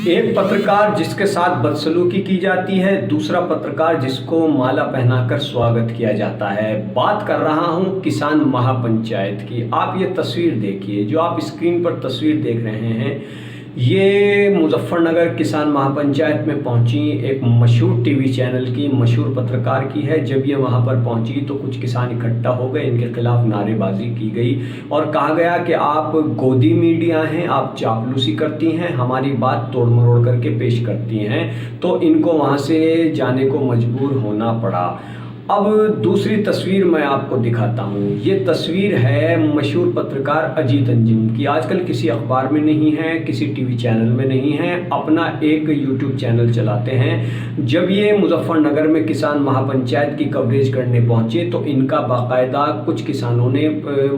एक पत्रकार जिसके साथ बदसलूकी की जाती है, दूसरा पत्रकार जिसको माला पहनाकर स्वागत किया जाता है। बात कर रहा हूं किसान महापंचायत की। आप ये तस्वीर देखिए, जो आप स्क्रीन पर तस्वीर देख रहे हैं, ये मुजफ्फरनगर किसान महापंचायत में पहुंची एक मशहूर टीवी चैनल की मशहूर पत्रकार की है। जब ये वहां पर पहुंची तो कुछ किसान इकट्ठा हो गए, इनके खिलाफ नारेबाजी की गई और कहा गया कि आप गोदी मीडिया हैं, आप चापलूसी करती हैं, हमारी बात तोड़ मरोड़ करके पेश करती हैं। तो इनको वहां से जाने को मजबूर होना पड़ा। अब दूसरी तस्वीर मैं आपको दिखाता हूँ। ये तस्वीर है मशहूर पत्रकार अजीत अंजुम की। आजकल किसी अखबार में नहीं है, किसी टीवी चैनल में नहीं है, अपना एक यूट्यूब चैनल चलाते हैं। जब ये मुजफ्फरनगर में किसान महापंचायत की कवरेज करने पहुँचे तो इनका बाकायदा कुछ किसानों ने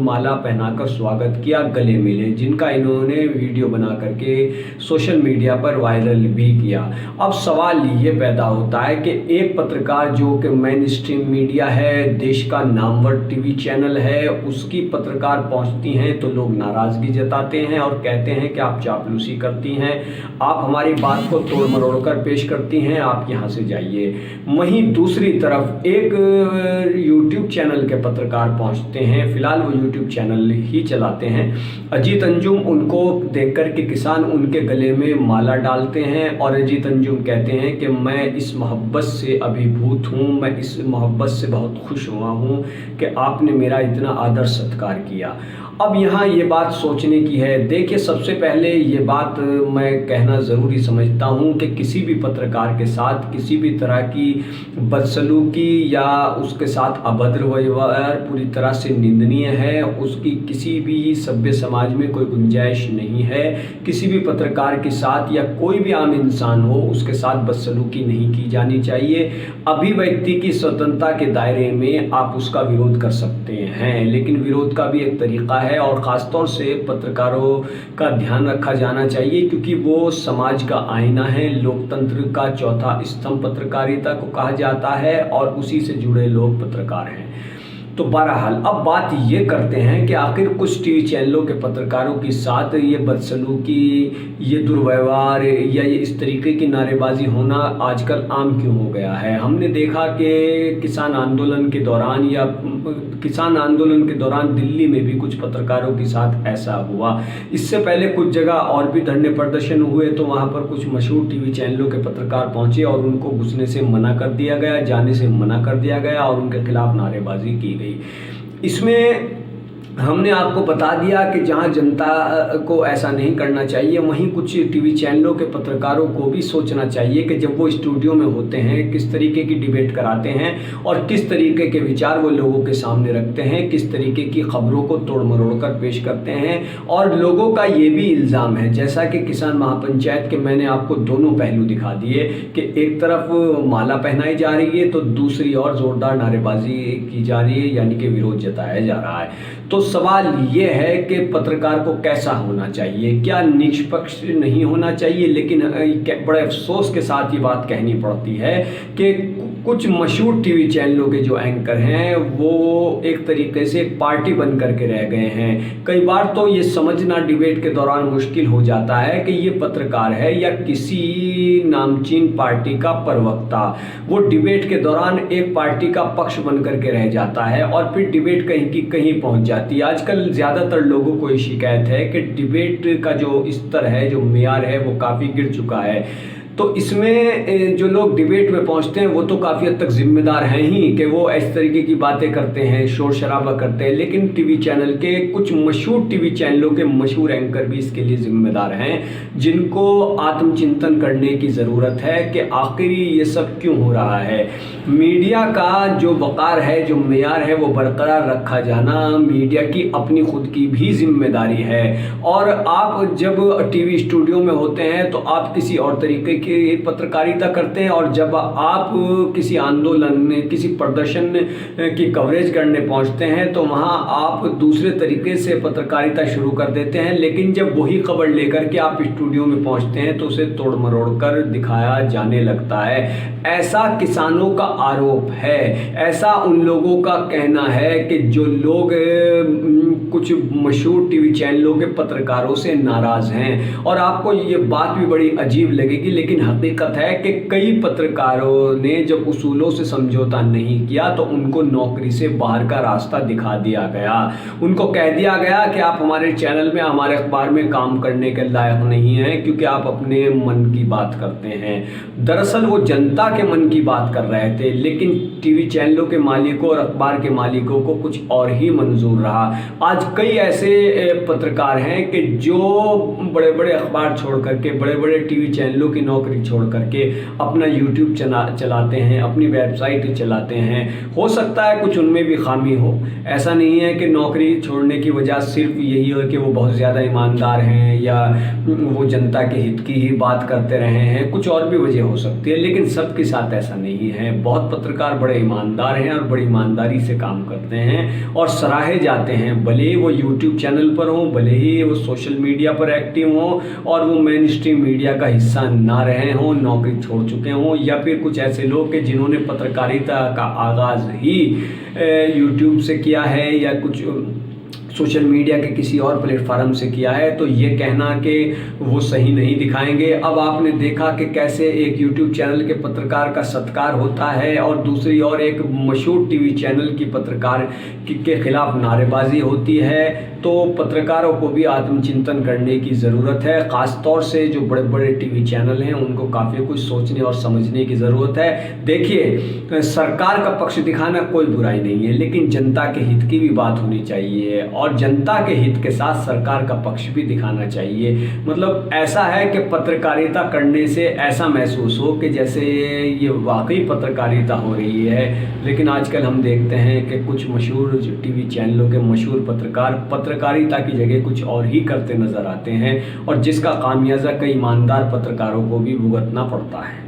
माला पहनाकर स्वागत किया, गले मिले, जिनका इन्होंने वीडियो बना करके सोशल मीडिया पर वायरल भी किया। अब सवाल ये पैदा होता है कि एक पत्रकार जो कि मेन स्ट्रीम मीडिया है, देश का नामवर टीवी चैनल है, उसकी पत्रकार पहुंचती हैं तो लोग नाराजगी जताते हैं और कहते हैं कि आप चापलूसी करती हैं, आप हमारी बात को तोड़ मरोड़ कर पेश करती हैं, आप यहां से जाइए। वहीं दूसरी तरफ एक यूट्यूब चैनल के पत्रकार पहुंचते हैं, फिलहाल वो यूट्यूब चैनल ही चलाते हैं, अजीत अंजुम। उनको देख कर के किसान उनके गले में माला डालते हैं और अजीत अंजुम कहते हैं कि मैं इस मोहब्बत से अभिभूत हूँ, मैं इस मोहब्बत से बहुत खुश हुआ हूँ कि आपने मेरा इतना आदर सत्कार किया। अब यहाँ ये बात सोचने की है। देखिए, सबसे पहले ये बात मैं कहना ज़रूरी समझता हूँ कि किसी भी पत्रकार के साथ किसी भी तरह की बदसलूकी या उसके साथ अभद्र व्यवहार पूरी तरह से निंदनीय है। उसकी किसी भी सभ्य समाज में कोई गुंजाइश नहीं है। किसी भी पत्रकार के साथ या कोई भी आम इंसान हो, उसके साथ बदसलूकी नहीं की जानी चाहिए। अभिव्यक्ति की स्वतंत्रता के दायरे में आप उसका विरोध कर सकते हैं, लेकिन विरोध का भी एक तरीका है और ख़ासतौर से पत्रकारों का ध्यान रखा जाना चाहिए, क्योंकि वो समाज का आईना है। लोकतंत्र का चौथा स्तंभ पत्रकारिता को कहा जाता है और उसी से जुड़े लोग पत्रकार हैं। तो बहरहाल अब बात ये करते हैं कि आखिर कुछ टीवी चैनलों के पत्रकारों के साथ ये बदसलूकी, ये दुर्व्यवहार या ये इस तरीके की नारेबाजी होना आजकल आम क्यों हो गया है। हमने देखा कि किसान आंदोलन के दौरान दिल्ली में भी कुछ पत्रकारों के साथ ऐसा हुआ। इससे पहले कुछ जगह और भी धरने प्रदर्शन हुए तो वहाँ पर कुछ मशहूर टीवी चैनलों के पत्रकार पहुँचे और उनको घुसने से मना कर दिया गया, जाने से मना कर दिया गया और उनके खिलाफ नारेबाजी की गई। इसमें हमने आपको बता दिया कि जहां जनता को ऐसा नहीं करना चाहिए, वहीं कुछ टीवी चैनलों के पत्रकारों को भी सोचना चाहिए कि जब वो स्टूडियो में होते हैं किस तरीके की डिबेट कराते हैं और किस तरीके के विचार वो लोगों के सामने रखते हैं, किस तरीके की खबरों को तोड़ मरोड़ कर पेश करते हैं। और लोगों का ये भी इल्ज़ाम है, जैसा कि किसान महापंचायत के मैंने आपको दोनों पहलू दिखा दिए कि एक तरफ माला पहनाई जा रही है तो दूसरी और ज़ोरदार नारेबाजी की जा रही है, यानी कि विरोध जताया जा रहा है। तो सवाल ये है कि पत्रकार को कैसा होना चाहिए, क्या निष्पक्ष नहीं होना चाहिए। लेकिन बड़े अफसोस के साथ ये बात कहनी पड़ती है कि कुछ मशहूर टीवी चैनलों के जो एंकर हैं वो एक तरीके से एक पार्टी बन करके रह गए हैं। कई बार तो ये समझना डिबेट के दौरान मुश्किल हो जाता है कि ये पत्रकार है या किसी नामचीन पार्टी का प्रवक्ता। वो डिबेट के दौरान एक पार्टी का पक्ष बन करके रह जाता है और फिर डिबेट कहीं की कहीं पहुंच जाती है। आजकल ज़्यादातर लोगों को ये शिकायत है कि डिबेट का जो स्तर है, जो मेयार है, वो काफ़ी गिर चुका है। तो इसमें जो लोग डिबेट में पहुंचते हैं वो तो काफ़ी हद तक जिम्मेदार हैं ही कि वो इस तरीके की बातें करते हैं, शोर शराबा करते हैं, लेकिन टीवी चैनल के कुछ मशहूर टीवी चैनलों के मशहूर एंकर भी इसके लिए जिम्मेदार हैं, जिनको आत्मचिंतन करने की ज़रूरत है कि आखिर ये सब क्यों हो रहा है। मीडिया का जो वक़ार है, जो मेयार है, वो बरकरार रखा जाना मीडिया की अपनी खुद की भी जिम्मेदारी है। और आप जब टीवी स्टूडियो में होते हैं तो आप किसी और तरीके की पत्रकारिता करते हैं और जब आप किसी आंदोलन, किसी प्रदर्शन की कवरेज करने पहुंचते हैं तो वहां आप दूसरे तरीके से पत्रकारिता शुरू कर देते हैं। लेकिन जब वही खबर लेकर के आप स्टूडियो में पहुंचते हैं तो उसे तोड़ मरोड़ कर दिखाया जाने लगता है। ऐसा किसानों का आरोप है। ऐसा उन लोगों का कहना है कि जो लोग कुछ मशहूर टीवी चैनलों के पत्रकारों से नाराज़ हैं। और आपको ये बात भी बड़ी अजीब लगेगी, लेकिन हकीकत है कि कई पत्रकारों ने जब उसूलों से समझौता नहीं किया तो उनको नौकरी से बाहर का रास्ता दिखा दिया गया। उनको कह दिया गया कि आप हमारे चैनल में, हमारे अखबार में काम करने के लायक नहीं हैं, क्योंकि आप अपने मन की बात करते हैं। दरअसल वो जनता के मन की बात कर रहे थे, लेकिन टीवी चैनलों के मालिकों और अखबार के मालिकों को कुछ और ही मंजूर रहा। आज कई ऐसे पत्रकार हैं कि जो बड़े बड़े अखबार छोड़ करके, बड़े बड़े टीवी चैनलों की नौकरी छोड़ करके अपना यूट्यूब चलाते हैं, अपनी वेबसाइट चलाते हैं। हो सकता है कुछ उनमें भी खामी हो। ऐसा नहीं है कि नौकरी छोड़ने की वजह सिर्फ यही है कि वो बहुत ज़्यादा ईमानदार हैं या वो जनता के हित की ही बात करते रहे हैं, कुछ और भी वजह हो सकती है, लेकिन सबके साथ ऐसा नहीं है। बहुत पत्रकार बड़े ईमानदार हैं और बड़ी ईमानदारी से काम करते हैं और सराहे जाते हैं, भले ही वो यूट्यूब चैनल पर हों, भले ही वो सोशल मीडिया पर एक्टिव हों और वो मेन स्ट्रीम मीडिया का हिस्सा ना रहे हों, नौकरी छोड़ चुके हों, या फिर कुछ ऐसे लोग कि जिन्होंने पत्रकारिता का आगाज़ ही यूट्यूब से किया है या कुछ सोशल मीडिया के किसी और प्लेटफार्म से किया है, तो ये कहना कि वो सही नहीं दिखाएंगे। अब आपने देखा कि कैसे एक यूट्यूब चैनल के पत्रकार का सत्कार होता है और दूसरी ओर एक मशहूर टीवी चैनल की पत्रकार के खिलाफ नारेबाजी होती है। तो पत्रकारों को भी आत्मचिंतन करने की ज़रूरत है। ख़ास तौर से जो बड़े बड़े टीवी चैनल हैं उनको काफ़ी कुछ सोचने और समझने की ज़रूरत है। देखिए, सरकार का पक्ष दिखाना कोई बुराई नहीं है, लेकिन जनता के हित की भी बात होनी चाहिए और जनता के हित के साथ सरकार का पक्ष भी दिखाना चाहिए। मतलब ऐसा है कि पत्रकारिता करने से ऐसा महसूस हो कि जैसे ये वाकई पत्रकारिता हो रही है, लेकिन आजकल हम देखते हैं कि कुछ मशहूर टीवी चैनलों के मशहूर पत्रकार पत्रकारिता की जगह कुछ और ही करते नज़र आते हैं और जिसका खामियाजा कई ईमानदार पत्रकारों को भी भुगतना पड़ता है।